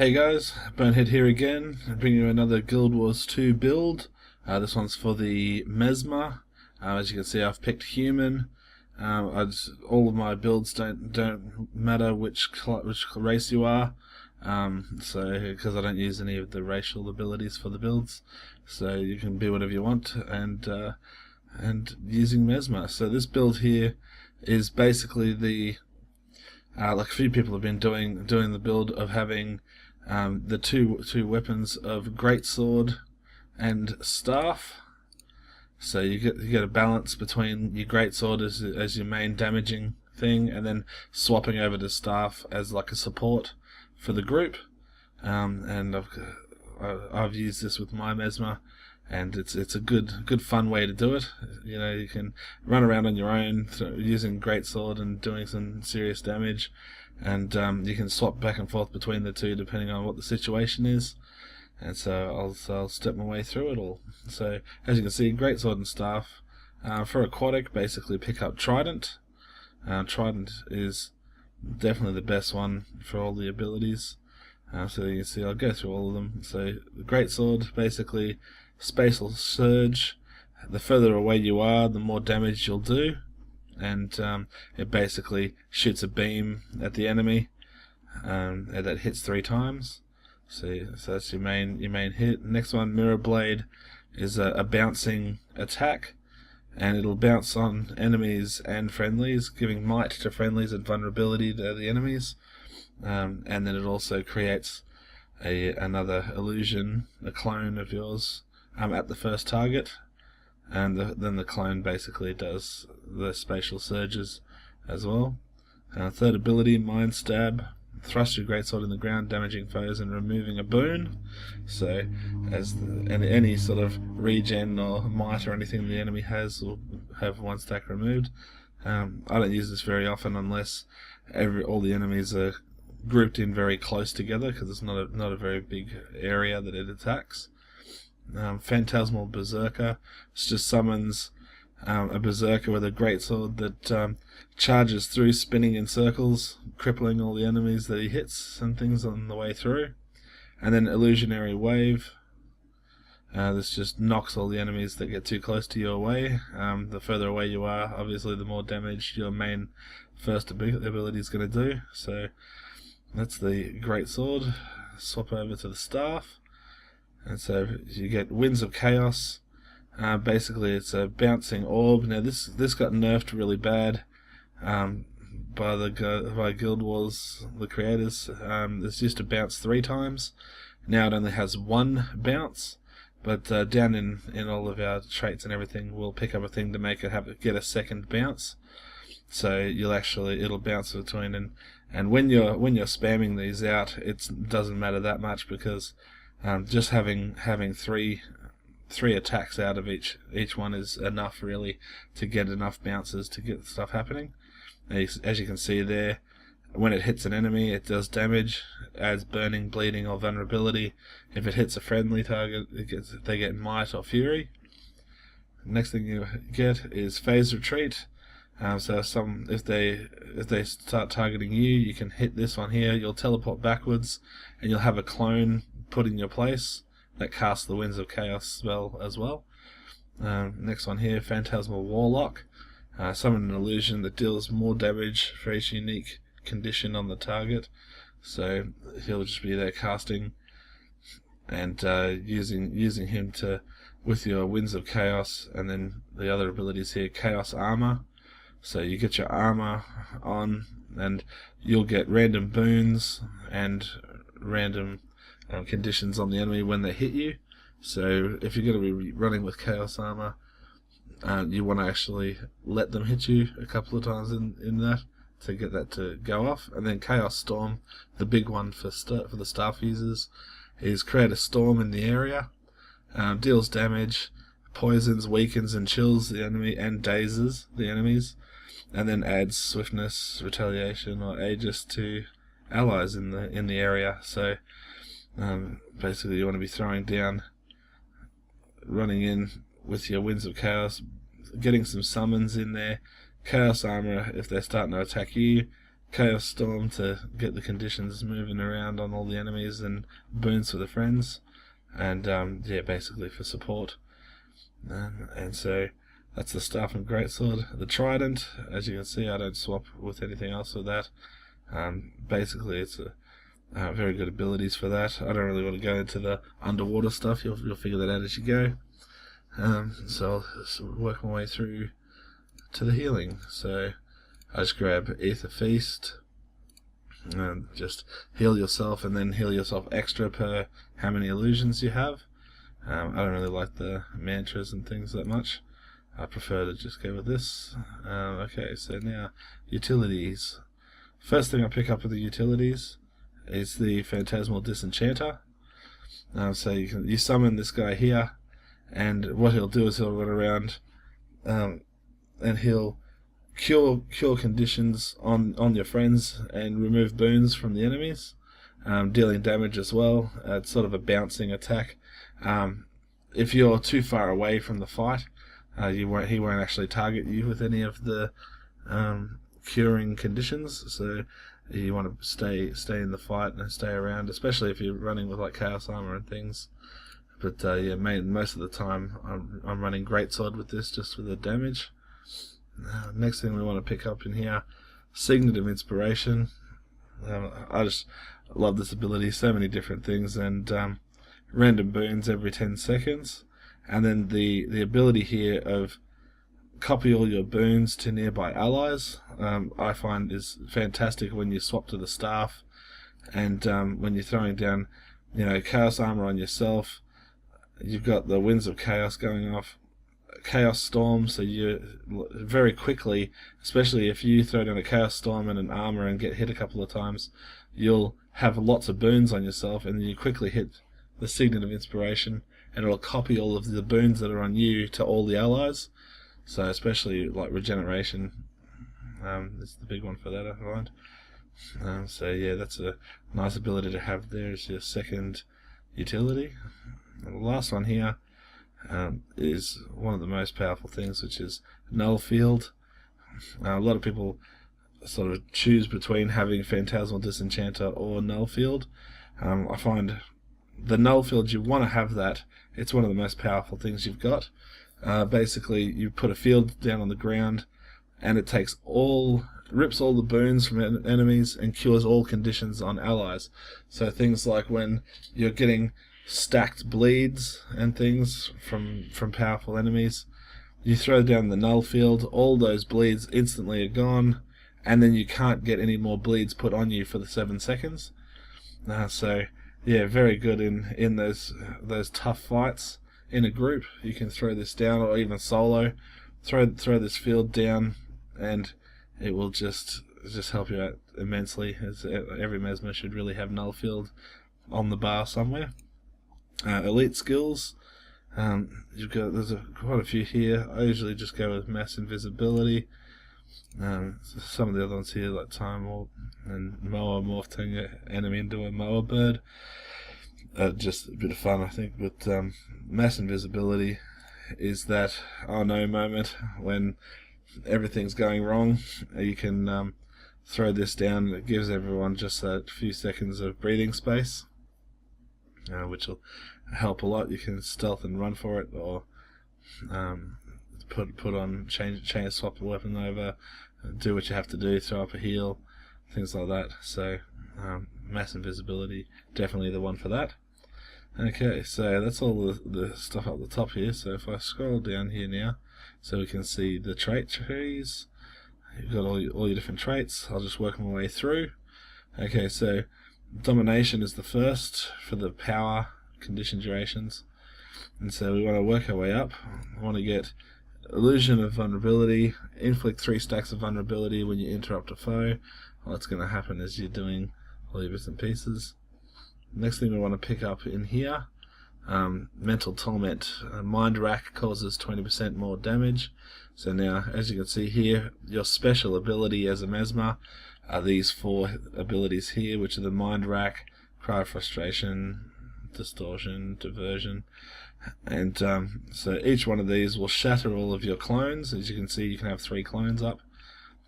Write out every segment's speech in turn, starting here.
Hey guys, Bonehead here again, bringing you another Guild Wars 2 build. This one's for the Mesmer. As you can see, I've picked human. All of my builds don't matter which race you are, because I don't use any of the racial abilities for the builds, so you can be whatever you want and using Mesmer. So this build here is basically the like a few people have been doing the build of having the two weapons of Greatsword and staff. So you get a balance between your Greatsword as your main damaging thing, and then swapping over to staff as like a support for the group. And I've used this with my Mesmer, and it's a good fun way to do it. You know, you can run around on your own using Greatsword and doing some serious damage, and you can swap back and forth between the two depending on what the situation is. And so I'll step my way through it all. So as you can see, Greatsword and staff. For aquatic, basically pick up Trident. Trident is definitely the best one for all the abilities. So you can see I'll go through all of them. So the Greatsword, basically spatial surge. The further away you are, the more damage you'll do, and it basically shoots a beam at the enemy and that hits 3 times. So that's your main hit. Next one, Mirror Blade, is a bouncing attack, and it'll bounce on enemies and friendlies, giving might to friendlies and vulnerability to the enemies. And then it also creates another illusion, a clone of yours, at the first target, and then the clone basically does the spatial surges as well. Third ability, Mind Stab. Thrust your Greatsword in the ground, damaging foes and removing a boon. So as any sort of regen or might or anything the enemy has will have 1 stack removed. I don't use this very often unless all the enemies are grouped in very close together, because it's not a very big area that it attacks. Phantasmal Berserker, it just summons a berserker with a greatsword that charges through, spinning in circles, crippling all the enemies that he hits and things on the way through. And then Illusionary Wave, this just knocks all the enemies that get too close to you away. The further away you are, obviously the more damage your main first ability is going to do. So that's the Greatsword. Swap over to the staff, and so you get Winds of Chaos. Basically it's a bouncing orb. Now this got nerfed really bad by Guild Wars, the creators. This used to bounce 3 times. Now it only has 1 bounce, but down in all of our traits and everything, we'll pick up a thing to make it get a second bounce. So it'll bounce between, and when you're spamming these out, it doesn't matter that much, because just having 3 attacks out of each one is enough really to get enough bounces to get stuff happening. As you can see there, when it hits an enemy it does damage, adds burning, bleeding or vulnerability. If it hits a friendly target, they get might or fury. Next thing you get is phase retreat. So if they start targeting you, you can hit this one here, you'll teleport backwards and you'll have a clone put in your place that casts the Winds of Chaos spell as well. Next one here, Phantasmal Warlock. Summon an illusion that deals more damage for each unique condition on the target. So he'll just be there casting, and using him with your Winds of Chaos, and then the other abilities here, Chaos Armor. So you get your armor on, and you'll get random boons and random conditions on the enemy when they hit you. So if you're going to be running with Chaos Armor, you want to actually let them hit you a couple of times in that to get that to go off. And then Chaos Storm, the big one for the staff users, is create a storm in the area, deals damage, poisons, weakens and chills the enemy and dazes the enemies, and then adds swiftness, retaliation or aegis to allies in the area. So basically you want to be throwing down, running in with your Winds of Chaos, getting some summons in there, Chaos Armor if they're starting to attack you, Chaos Storm to get the conditions moving around on all the enemies, and boons for the friends, and yeah, basically for support. And so that's the Staff and Greatsword. The Trident, as you can see, I don't swap with anything else with that. Basically, it's very good abilities for that. I don't really want to go into the underwater stuff. You'll figure that out as you go. So I'll work my way through to the healing. So I just grab Ether Feast and just heal yourself, and then heal yourself extra per how many illusions you have. I don't really like the mantras and things that much. I prefer to just go with this. Okay, so now utilities. First thing I pick up with the utilities is the Phantasmal Disenchanter. So you summon this guy here, and what he'll do is he'll run around and he'll cure conditions on your friends and remove boons from the enemies, dealing damage as well. It's sort of a bouncing attack. If you're too far away from the fight, he won't actually target you with any of the curing conditions. So you want to stay in the fight and stay around, especially if you're running with like Chaos Armor and things. But yeah, most of the time I'm running Greatsword with this, just for the damage. Next thing we want to pick up in here, Signet of Inspiration. I just love this ability. So many different things, and random boons every 10 seconds. And then the ability here of copy all your boons to nearby allies, I find is fantastic when you swap to the staff, and when you're throwing down, Chaos Armor on yourself. You've got the Winds of Chaos going off, Chaos Storm, so you very quickly, especially if you throw down a Chaos Storm and an armor and get hit a couple of times, you'll have lots of boons on yourself, and then you quickly hit the Signet of Inspiration, and it'll copy all of the boons that are on you to all the allies. So especially like regeneration is the big one for that, I find. So yeah, that's a nice ability to have there as your second utility. And the last one here is one of the most powerful things, which is Null Field. A lot of people sort of choose between having Phantasmal Disenchanter or Null Field. I find the Null Field, you want to have that. It's one of the most powerful things you've got. Basically, you put a field down on the ground, and it rips all the boons from enemies and cures all conditions on allies. So things like when you're getting stacked bleeds and things from powerful enemies, you throw down the Null Field, all those bleeds instantly are gone, and then you can't get any more bleeds put on you for the 7 seconds. So yeah, very good in those tough fights. In a group, you can throw this down, or even solo, throw this field down, and it will just help you out immensely. As every Mesmer should really have Null Field on the bar somewhere. Elite skills, there's quite a few here. I usually just go with Mass Invisibility. Some of the other ones here, like Time Warp and Mower, morphing an enemy into a Mower Bird. Just a bit of fun, I think. But Mass Invisibility is that oh no moment when everything's going wrong. You can throw this down, and it gives everyone just a few seconds of breathing space, which will help a lot. You can stealth and run for it, or put on chain swap the weapon over, do what you have to do, throw up a heal, things like that. So Mass Invisibility, definitely the one for that. Okay, so that's all the stuff up the top here. So if I scroll down here now, so we can see the trait trees. You've got all your different traits. I'll just work my way through. Okay, so Domination is the first for the power condition durations, and so we want to work our way up. I want to get Illusion of Vulnerability, inflict 3 stacks of vulnerability when you interrupt a foe. Well, that's going to happen as you're doing all your bits and pieces. Next thing we want to pick up in here, Mental Torment. Mind Rack causes 20% more damage. So now, as you can see here, your special ability as a Mesmer are these 4 abilities here, which are the Mind Rack, Cry of Frustration, Distortion, Diversion. And so each one of these will shatter all of your clones. As you can see, you can have 3 clones up.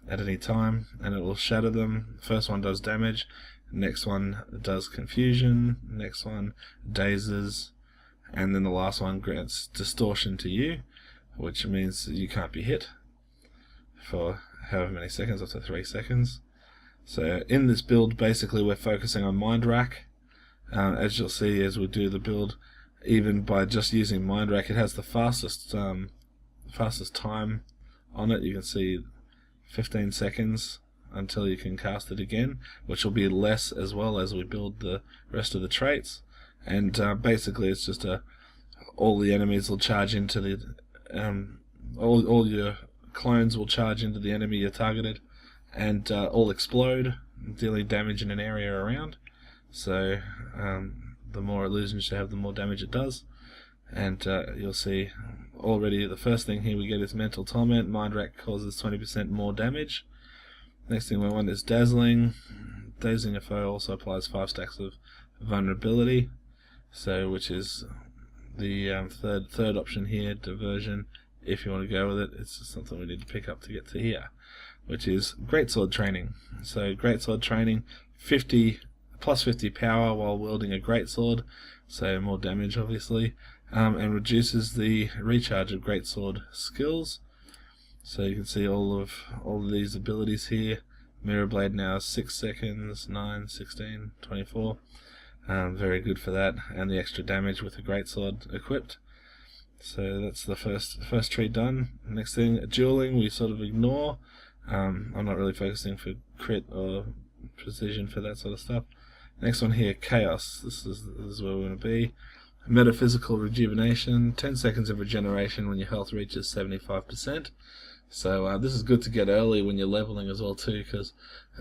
at any time, and it will shatter them. First one does damage, next one does confusion, next one dazes, and then the last one grants distortion to you, which means you can't be hit for however many seconds, up to 3 seconds. So in this build, basically we're focusing on Mind Rack. As you'll see as we do the build, even by just using Mind Rack, it has the fastest time on it. You can see 15 seconds until you can cast it again, which will be less as well as we build the rest of the traits. And basically it's just all the enemies will charge into the all your clones will charge into the enemy you targeted, and all explode, dealing damage in an area around. So the more illusions you have, the more damage it does. And you'll see already the first thing here we get is Mental Torment. Mind Rack causes 20% more damage. Next thing we want is Dazzling. Dazing a foe also applies 5 stacks of vulnerability, so which is the third option here, Diversion. If you want to go with it, it's just something we need to pick up to get to here, which is Greatsword Training. So Greatsword Training, 50 plus 50 power while wielding a greatsword, so more damage obviously, and reduces the recharge of greatsword skills. So you can see all of these abilities here. Mirror Blade now is 6 seconds, 9, 16, 24. Very good for that, and the extra damage with the greatsword equipped. So that's the first tree done. Next thing, dueling, we sort of ignore. I'm not really focusing for crit or precision for that sort of stuff. Next one here, Chaos. This is where we want to be. Metaphysical Rejuvenation, 10 seconds of regeneration when your health reaches 75%. So this is good to get early when you're leveling as well too, because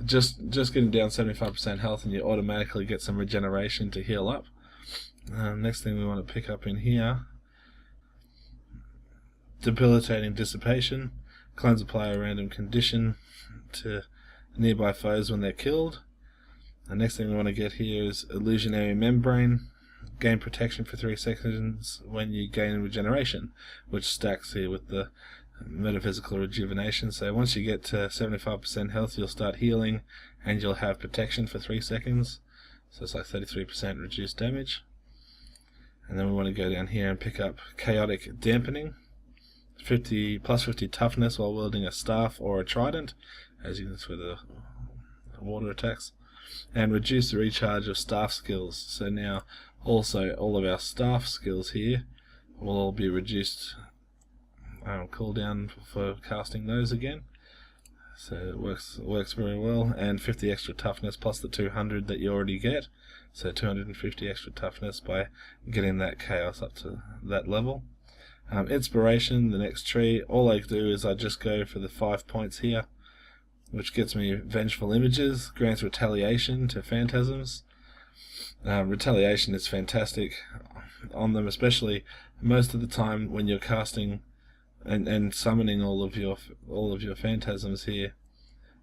just getting down 75% health and you automatically get some regeneration to heal up. Next thing we want to pick up in here, Debilitating Dissipation. Clones apply a random condition to nearby foes when they're killed. The next thing we want to get here is Illusionary Membrane. Gain protection for 3 seconds when you gain regeneration, which stacks here with the Metaphysical Rejuvenation. So once you get to 75% health, you'll start healing and you'll have protection for 3 seconds. So it's like 33% reduced damage. And then we want to go down here and pick up Chaotic Dampening. 50 plus 50 toughness while wielding a staff or a trident, as you can see for the water attacks, and reduce the recharge of staff skills. So now also all of our staff skills here will all be reduced cooldown for casting those again. So it works very well. And 50 extra toughness plus the 200 that you already get, so 250 extra toughness by getting that chaos up to that level. Inspiration, the next tree, all I do is I just go for the 5 points here, which gets me Vengeful Images, grants retaliation to phantasms. Retaliation is fantastic on them, especially most of the time when you're casting and summoning all of your phantasms here.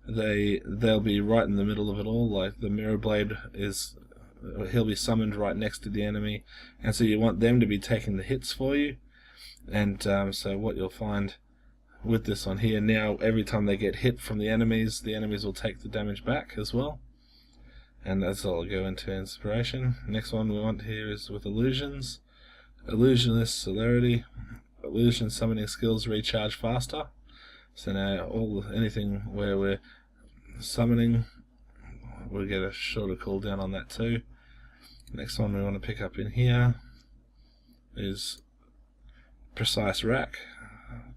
They'll be right in the middle of it all. Like the Mirror Blade he'll be summoned right next to the enemy, and so you want them to be taking the hits for you. And so what you'll find with this on here, now every time they get hit from the enemies will take the damage back as well. And that's all I'll go into Inspiration. Next one we want here is with Illusions. Illusionist Celerity. Illusion summoning skills recharge faster. So now anything where we're summoning, we'll get a shorter cooldown on that too. Next one we want to pick up in here is Precise Rack.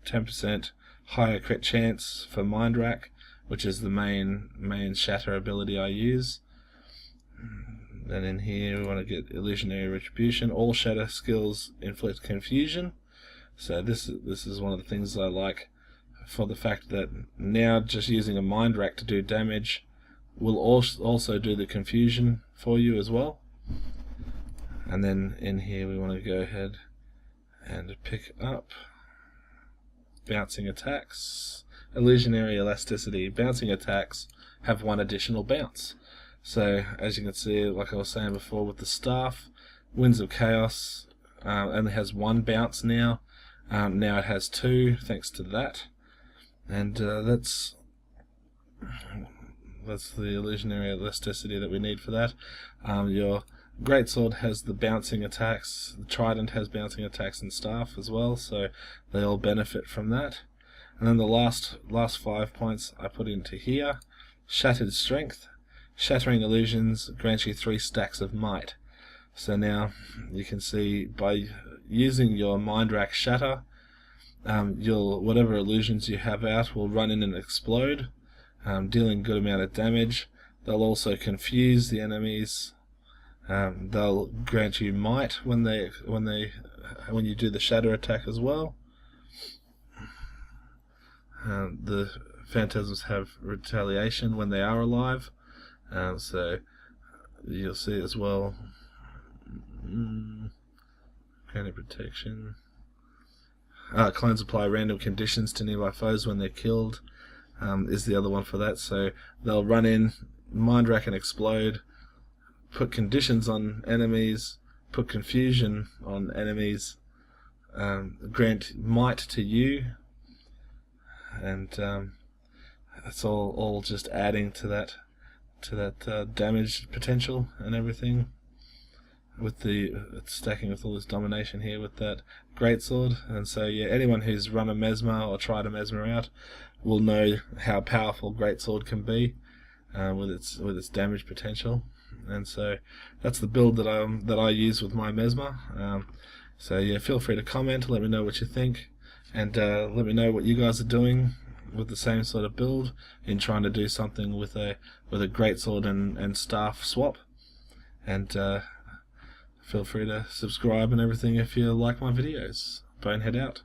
10% higher crit chance for Mind Rack, which is the main shatter ability I use. Then in here we want to get Illusionary Retribution. All shatter skills inflict confusion. So this is one of the things I like, for the fact that now just using a Mind Rack to do damage will also do the confusion for you as well. And then in here we want to go ahead and pick up Bouncing Attacks. Illusionary Elasticity. Bouncing attacks have 1 additional bounce. So as you can see, like I was saying before with the staff, Winds of Chaos only has 1 bounce now. Now it has 2 thanks to that. And that's That's the illusionary elasticity that we need for that. Your Greatsword has the bouncing attacks, the Trident has bouncing attacks and staff as well, so they all benefit from that. And then the last 5 points I put into here. Shattered Strength. Shattering illusions grants you 3 stacks of might. So now you can see by using your Mind Rack Shatter, whatever illusions you have out will run in and explode, dealing good amount of damage. They'll also confuse the enemies. They'll grant you might when you do the shatter attack as well. The phantasms have retaliation when they are alive, so you'll see as well. Granted protection. Clones apply random conditions to nearby foes when they're killed, is the other one for that. So they'll run in, Mind Rack and explode, put conditions on enemies, put confusion on enemies, grant might to you, and that's all just adding to that damage potential and everything. With the stacking with all this domination here with that Greatsword, and so yeah, anyone who's run a Mesmer or tried a Mesmer out will know how powerful Greatsword can be with its damage potential. And so that's the build that I use with my Mesmer. So yeah, feel free to comment, let me know what you think, and let me know what you guys are doing with the same sort of build in trying to do something with a Greatsword and staff swap. And feel free to subscribe and everything if you like my videos. Bonehead out.